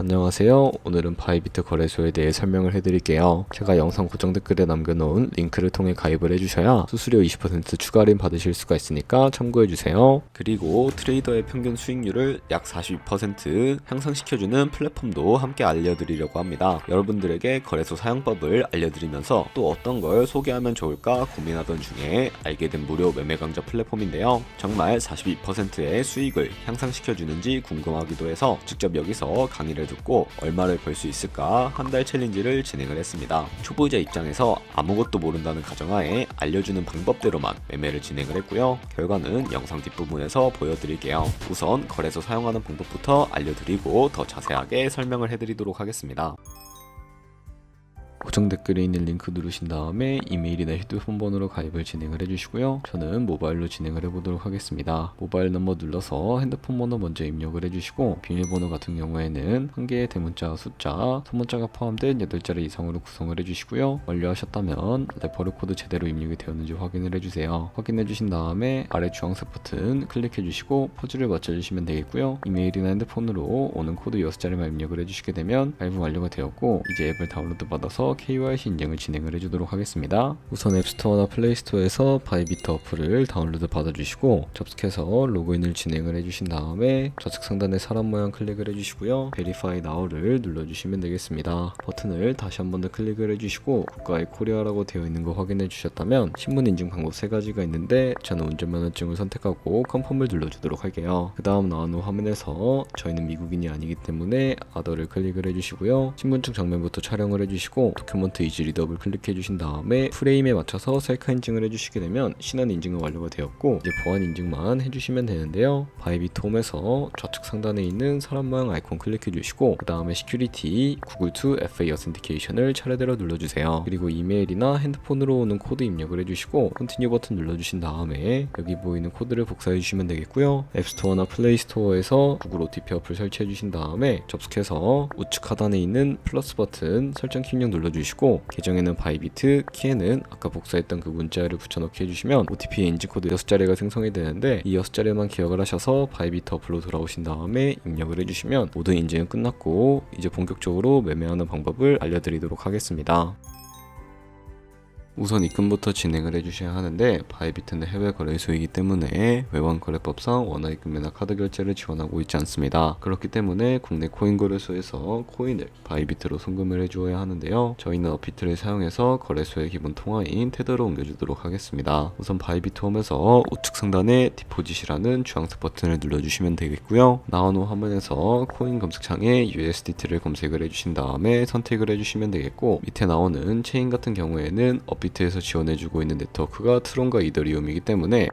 안녕하세요. 오늘은 바이비트 거래소에 대해 설명을 해드릴게요. 제가 영상 고정 댓글에 남겨놓은 링크를 통해 가입을 해주셔야 수수료 20% 추가 할인 받으실 수가 있으니까 참고해주세요. 그리고 트레이더의 평균 수익률을 약 42% 향상시켜주는 플랫폼도 함께 알려드리려고 합니다. 여러분들에게 거래소 사용법을 알려드리면서 또 어떤 걸 소개하면 좋을까 고민하던 중에 알게 된 무료 매매 강좌 플랫폼인데요. 정말 42%의 수익을 향상시켜주는지 궁금하기도 해서 직접 여기서 강의를 듣고 얼마를 벌 수 있을까 한 달 챌린지를 진행을 했습니다. 초보자 입장에서 아무것도 모른다는 가정하에 알려주는 방법대로만 매매를 진행을 했고요. 결과는 영상 뒷부분에서 보여드릴게요. 우선 거래소 사용하는 방법부터 알려드리고 더 자세하게 설명을 해드리도록 하겠습니다. 고정 댓글에 있는 링크 누르신 다음에 이메일이나 휴대폰 번호로 가입을 진행을 해주시고요. 저는 모바일로 진행을 해보도록 하겠습니다. 모바일 넘버 눌러서 핸드폰 번호 먼저 입력을 해주시고 비밀번호 같은 경우에는 한 개의 대문자 숫자, 소문자가 포함된 8자리 이상으로 구성을 해주시고요. 완료하셨다면 레퍼럴 코드 제대로 입력이 되었는지 확인을 해주세요. 확인해주신 다음에 아래 주황색 버튼 클릭해주시고 포즈를 맞춰주시면 되겠고요. 이메일이나 핸드폰으로 오는 코드 6자리만 입력을 해주시게 되면 가입은 완료가 되었고 이제 앱을 다운로드 받아서 KYC 인증을 진행을 해주도록 하겠습니다. 우선 앱스토어나 플레이스토어에서 바이비트 어플을 다운로드 받아주시고 접속해서 로그인을 진행을 해주신 다음에 좌측 상단에 사람 모양 클릭을 해주시고요. Verify Now를 눌러주시면 되겠습니다. 버튼을 다시 한 번 더 클릭을 해주시고 국가의 코리아라고 되어 있는 거 확인해 주셨다면 신분 인증 방법 3가지가 있는데 저는 운전면허증을 선택하고 컨펌을 눌러주도록 할게요. 그 다음 나온 후 화면에서 저희는 미국인이 아니기 때문에 아더를 클릭을 해주시고요. 신분증 정면부터 촬영을 해주시고 도큐먼트 이지 리더블 클릭해 주신 다음에 프레임에 맞춰서 셀카 인증을 해주시게 되면 신원 인증은 완료가 되었고 이제 보안 인증만 해주시면 되는데요. 바이비트 홈에서 좌측 상단에 있는 사람 모양 아이콘 클릭해 주시고 그 다음에 시큐리티 구글 to FA 어센티케이션을 차례대로 눌러주세요. 그리고 이메일이나 핸드폰으로 오는 코드 입력을 해주시고 컨티뉴 버튼 눌러주신 다음에 여기 보이는 코드를 복사해 주시면 되겠고요. 앱스토어나 플레이스토어에서 구글 OTP 어플 설치해 주신 다음에 접속해서 우측 하단에 있는 플러스 버튼 설정 키 입력 눌러주시고 계정에는 바이비트, 키에는 아까 복사했던 그 문자를 붙여넣기 해주시면 OTP 인증코드 6자리가 생성이 되는데 이 6자리만 기억을 하셔서 바이비트 어플로 돌아오신 다음에 입력을 해주시면 모든 인증은 끝났고 이제 본격적으로 매매하는 방법을 알려드리도록 하겠습니다. 우선 입금부터 진행을 해주셔야 하는데 바이비트는 해외 거래소이기 때문에 외환거래법상 원화 입금이나 카드 결제를 지원하고 있지 않습니다. 그렇기 때문에 국내 코인 거래소에서 코인을 바이비트로 송금을 해주어야 하는데요. 저희는 어피트를 사용해서 거래소의 기본 통화인 테더로 옮겨주도록 하겠습니다. 우선 바이비트 홈에서 우측 상단에 디포짓이라는 주황색 버튼을 눌러주시면 되겠고요. 나온 후 화면에서 코인 검색창에 USDT를 검색을 해주신 다음에 선택을 해주시면 되겠고 밑에 나오는 체인 같은 경우에는 비트에서 지원해주고 있는 네트워크가 트론과 이더리움이기 때문에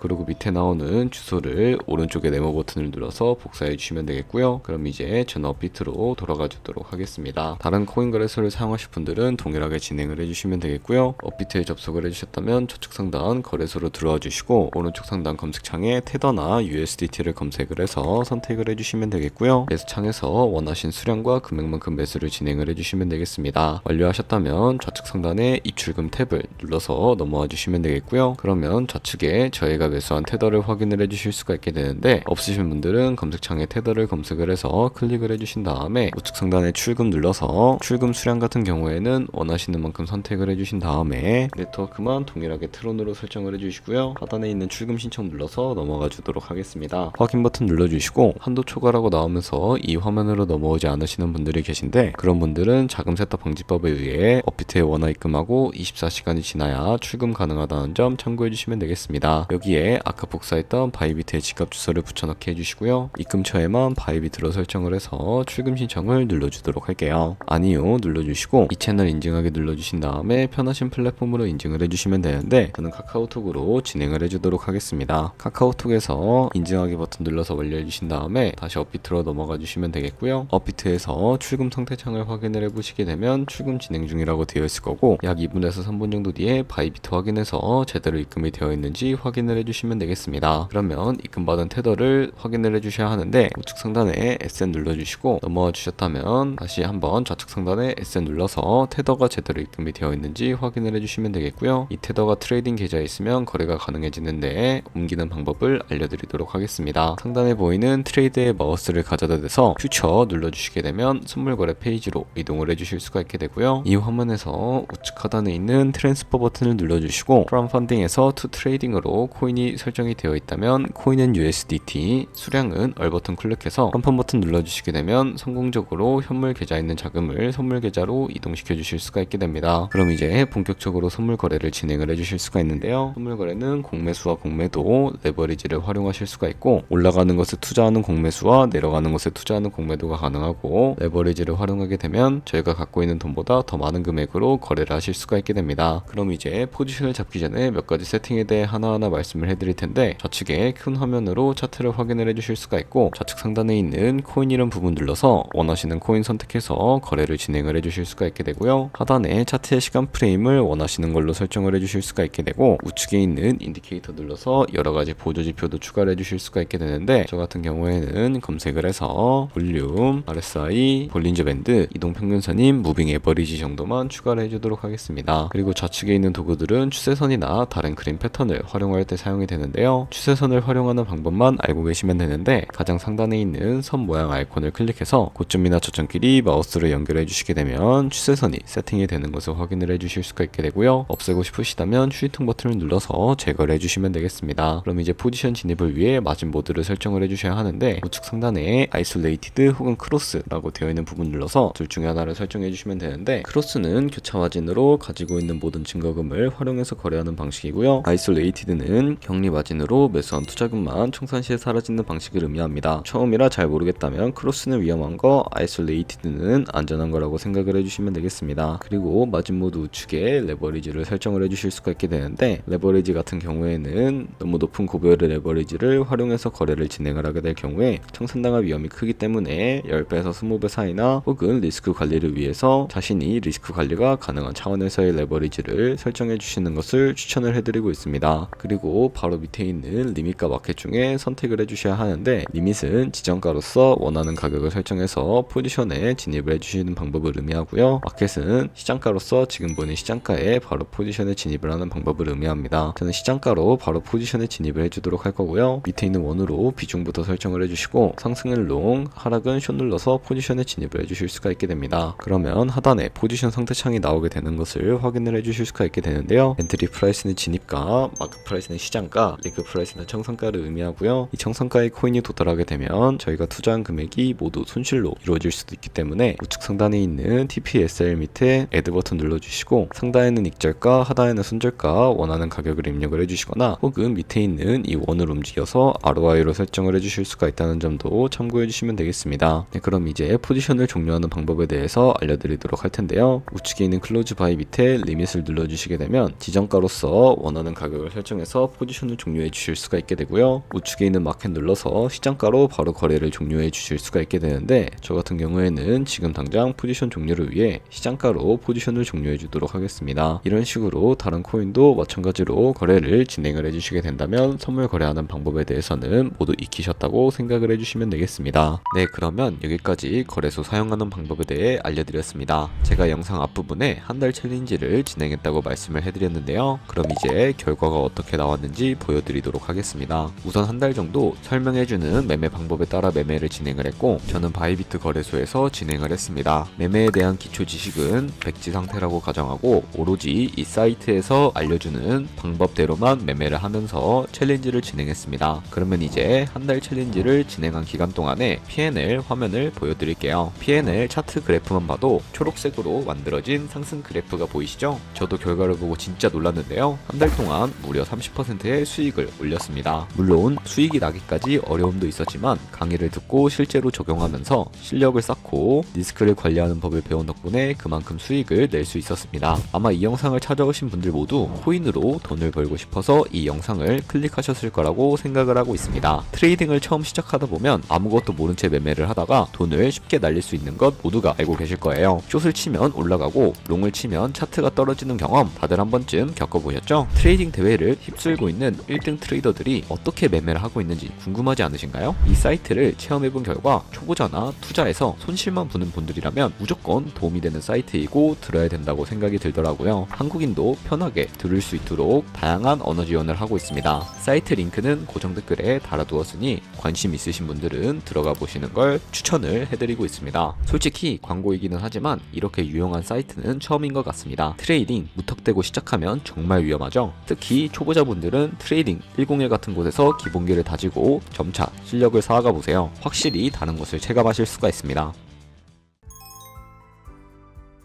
그리고 밑에 나오는 주소를 오른쪽에 네모 버튼을 눌러서 복사해 주시면 되겠고요. 그럼 이제 전 업비트로 돌아가 주도록 하겠습니다. 다른 코인 거래소를 사용하실 분들은 동일하게 진행을 해주시면 되겠고요. 업비트에 접속을 해주셨다면 좌측 상단 거래소로 들어와 주시고 오른쪽 상단 검색창에 테더나 USDT를 검색을 해서 선택을 해주시면 되겠고요. 매수창에서 원하신 수량과 금액만큼 매수를 진행을 해주시면 되겠습니다. 완료하셨다면 좌측 상단에 입출금 탭을 눌러서 넘어와 주시면 되겠고요. 그러면 좌측에 저희가 매수한 테더를 확인을 해주실 수가 있게 되는데 없으신 분들은 검색창에 테더를 검색을 해서 클릭을 해주신 다음에 우측 상단에 출금 눌러서 출금 수량 같은 경우에는 원하시는 만큼 선택을 해주신 다음에 네트워크만 동일하게 트론으로 설정을 해주시고요. 하단에 있는 출금 신청 눌러서 넘어가 주도록 하겠습니다. 확인 버튼 눌러주시고 한도 초과라고 나오면서 이 화면으로 넘어오지 않으시는 분들이 계신데 그런 분들은 자금 세탁 방지법에 의해 업비트에 원화 입금하고 24시간이 지나야 출금 가능하다는 점 참고해 주시면 되겠습니다. 여기에 아까 복사했던 바이비트의 지갑 주소를 붙여넣기 해주시고요. 입금처에만 바이비트로 설정을 해서 출금 신청을 눌러주도록 할게요. 아니요 눌러주시고 이 채널 인증하기 눌러주신 다음에 편하신 플랫폼으로 인증을 해주시면 되는데 저는 카카오톡으로 진행을 해주도록 하겠습니다. 카카오톡에서 인증하기 버튼 눌러서 완료해주신 다음에 다시 업비트로 넘어가 주시면 되겠고요. 업비트에서 출금 상태창을 확인을 해보시게 되면 출금 진행 중이라고 되어 있을 거고 약 2분에서 3분 정도 뒤에 바이비트 확인해서 제대로 입금이 되어 있는지 확인을 해주시면 해주시면 되겠습니다. 그러면 입금받은 테더를 확인을 해주셔야 하는데 우측 상단에 SN 눌러주시고 넘어와 주셨다면 다시 한번 좌측 상단에 SN 눌러서 테더가 제대로 입금이 되어 있는지 확인을 해주시면 되겠고요. 이 테더가 트레이딩 계좌에 있으면 거래가 가능해지는데 옮기는 방법을 알려드리도록 하겠습니다. 상단에 보이는 트레이드의 마우스를 가져다 대서 퓨처 눌러주시게 되면 선물 거래 페이지로 이동을 해주실 수가 있게 되고요. 이 화면에서 우측 하단에 있는 트랜스퍼 버튼을 눌러주시고 프롬 펀딩에서 투 트레이딩으로 코인이 설정이 되어 있다면 코인은 USDT, 수량은 얼 버튼 클릭해서 컨펌 버튼 눌러주시게 되면 성공적으로 현물 계좌에 있는 자금을 선물 계좌로 이동시켜 주실 수가 있게 됩니다. 그럼 이제 본격적으로 선물 거래를 진행을 해주실 수가 있는데요. 선물 거래는 공매수와 공매도, 레버리지를 활용하실 수가 있고 올라가는 것에 투자하는 공매수와 내려가는 것에 투자하는 공매도가 가능하고 레버리지를 활용하게 되면 저희가 갖고 있는 돈보다 더 많은 금액으로 거래를 하실 수가 있게 됩니다. 그럼 이제 포지션을 잡기 전에 몇 가지 세팅에 대해 하나하나 말씀을 해드릴 텐데 좌측에 큰 화면으로 차트를 확인을 해주실 수가 있고 좌측 상단에 있는 코인 이름 부분 눌러서 원하시는 코인 선택해서 거래를 진행을 해주실 수가 있게 되고요. 하단에 차트의 시간 프레임을 원하시는 걸로 설정을 해주실 수가 있게 되고 우측에 있는 인디케이터 눌러서 여러가지 보조 지표도 추가를 해주실 수가 있게 되는데 저 같은 경우에는 검색을 해서 볼륨, RSI, 볼린저 밴드, 이동평균선인 무빙 에버리지 정도만 추가를 해주도록 하겠습니다. 그리고 좌측에 있는 도구들은 추세선이나 다른 그림 패턴을 활용할 때 사용이 되는데요. 추세선을 활용하는 방법만 알고 계시면 되는데 가장 상단에 있는 선 모양 아이콘을 클릭해서 고점이나 저점끼리 마우스를 연결해 주시게 되면 추세선이 세팅이 되는 것을 확인을 해주실 수가 있게 되고요. 없애고 싶으시다면 휴지통 버튼을 눌러서 제거를 해주시면 되겠습니다. 그럼 이제 포지션 진입을 위해 마진 모드를 설정을 해주셔야 하는데 우측 상단에 아이솔레이티드 혹은 크로스라고 되어 있는 부분 눌러서 둘 중에 하나를 설정해 주시면 되는데 크로스는 교차 마진으로 가지고 있는 모든 증거금을 활용해서 거래하는 방식이고요. 아이솔레이티드는 격리 마진으로 매수한 투자금만 청산 시에 사라지는 방식을 의미합니다. 처음이라 잘 모르겠다면 크로스는 위험한 거, 아이솔레이티드는 안전한 거라고 생각을 해주시면 되겠습니다. 그리고 마진 모드 우측에 레버리지를 설정을 해주실 수가 있게 되는데 레버리지 같은 경우에는 너무 높은 고배율의 레버리지를 활용해서 거래를 진행을 하게 될 경우에 청산당할 위험이 크기 때문에 10배에서 20배 사이나 혹은 리스크 관리를 위해서 자신이 리스크 관리가 가능한 차원에서의 레버리지를 설정해 주시는 것을 추천을 해드리고 있습니다. 그리고 바로 밑에 있는 리밋과 마켓 중에 선택을 해주셔야 하는데 리밋은 지정가로서 원하는 가격을 설정해서 포지션에 진입을 해주시는 방법을 의미하고요. 마켓은 시장가로서 지금 보는 시장가에 바로 포지션에 진입을 하는 방법을 의미합니다. 저는 시장가로 바로 포지션에 진입을 해주도록 할 거고요. 밑에 있는 원으로 비중부터 설정을 해주시고 상승은 롱, 하락은 숏 눌러서 포지션에 진입을 해주실 수가 있게 됩니다. 그러면 하단에 포지션 상태창이 나오게 되는 것을 확인을 해주실 수가 있게 되는데요. 엔트리 프라이스는 진입가, 마크 프라이스는 시장가, 리그 프라이스는 청산가를 의미하고요. 이 청산가의 코인이 도달하게 되면 저희가 투자한 금액이 모두 손실로 이루어질 수도 있기 때문에 우측 상단에 있는 TPSL 밑에 애드 버튼 눌러주시고 상단에는 익절가, 하단에는 손절가 원하는 가격을 입력을 해주시거나 혹은 밑에 있는 이 원을 움직여서 ROI로 설정을 해주실 수가 있다는 점도 참고해 주시면 되겠습니다. 네, 그럼 이제 포지션을 종료하는 방법에 대해서 알려드리도록 할 텐데요. 우측에 있는 클로즈 바이 밑에 리밋을 눌러주시게 되면 지정가로서 원하는 가격을 설정해서 포지션을 종료해 주실 수가 있게 되고요. 우측에 있는 마켓 눌러서 시장가로 바로 거래를 종료해 주실 수가 있게 되는데 저 같은 경우에는 지금 당장 포지션 종료를 위해 시장가로 포지션을 종료해 주도록 하겠습니다. 이런 식으로 다른 코인도 마찬가지로 거래를 진행을 해주시게 된다면 선물 거래하는 방법에 대해서는 모두 익히셨다고 생각을 해주시면 되겠습니다. 네, 그러면 여기까지 거래소 사용하는 방법에 대해 알려드렸습니다. 제가 영상 앞부분에 한 달 챌린지를 진행했다고 말씀을 해드렸는데요. 그럼 이제 결과가 어떻게 나왔는지 보여드리도록 하겠습니다. 우선 한 달 정도 설명해주는 매매 방법에 따라 매매를 진행을 했고 저는 바이비트 거래소에서 진행을 했습니다. 매매에 대한 기초 지식은 백지 상태라고 가정하고 오로지 이 사이트에서 알려주는 방법대로만 매매를 하면서 챌린지를 진행했습니다. 그러면 이제 한 달 챌린지를 진행한 기간 동안에 P&L 화면을 보여드릴게요. P&L 차트 그래프만 봐도 초록색으로 만들어진 상승 그래프가 보이시죠? 저도 결과를 보고 진짜 놀랐는데요. 한 달 동안 무려 30%의 수익을 올렸습니다. 물론 수익이 나기까지 어려움도 있었지만 강의를 듣고 실제로 적용하면서 실력을 쌓고 리스크를 관리하는 법을 배운 덕분에 그만큼 수익을 낼 수 있었습니다. 아마 이 영상을 찾아오신 분들 모두 코인으로 돈을 벌고 싶어서 이 영상을 클릭하셨을 거라고 생각을 하고 있습니다. 트레이딩을 처음 시작하다 보면 아무것도 모른 채 매매를 하다가 돈을 쉽게 날릴 수 있는 것 모두가 알고 계실 거예요. 숏을 치면 올라가고 롱을 치면 차트가 떨어지는 경험 다들 한 번쯤 겪어보셨죠? 트레이딩 대회를 휩쓸고 있는 1등 트레이더들이 어떻게 매매를 하고 있는지 궁금하지 않으신가요? 이 사이트를 체험해본 결과 초보자나 투자에서 손실만 보는 분들이라면 무조건 도움이 되는 사이트이고 들어야 된다고 생각이 들더라고요. 한국인도 편하게 들을 수 있도록 다양한 언어 지원을 하고 있습니다. 사이트 링크는 고정 댓글에 달아두었으니 관심 있으신 분들은 들어가 보시는 걸 추천을 해드리고 있습니다. 솔직히 광고이기는 하지만 이렇게 유용한 사이트는 처음인 것 같습니다. 트레이딩 무턱대고 시작하면 정말 위험하죠. 특히 초보자분들은 트레이딩 101 같은 곳에서 기본기를 다지고 점차 실력을 쌓아가 보세요. 확실히 다른 것을 체감하실 수가 있습니다.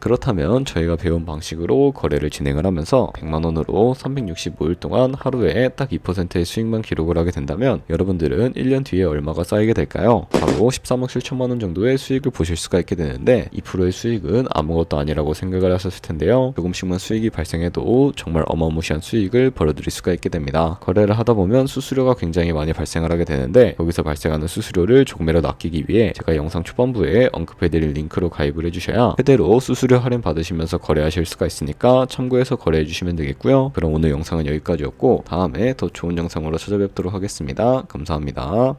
그렇다면 저희가 배운 방식으로 거래를 진행을 하면서 100만원으로 365일 동안 하루에 딱 2%의 수익만 기록을 하게 된다면 여러분들은 1년 뒤에 얼마가 쌓이게 될까요? 바로 13억 7천만원 정도의 수익을 보실 수가 있게 되는데 2%의 수익은 아무것도 아니라고 생각을 하셨을 텐데요. 조금씩만 수익이 발생해도 정말 어마무시한 수익을 벌어들일 수가 있게 됩니다. 거래를 하다 보면 수수료가 굉장히 많이 발생을 하게 되는데 여기서 발생하는 수수료를 조금이라도 아끼기 위해 제가 영상 초반부에 언급해드릴 링크로 가입을 해주셔야 최대로 수수료 할인 받으시면서 거래하실 수가 있으니까 참고해서 거래해 주시면 되겠고요. 그럼 오늘 영상은 여기까지였고 다음에 더 좋은 영상으로 찾아뵙도록 하겠습니다. 감사합니다.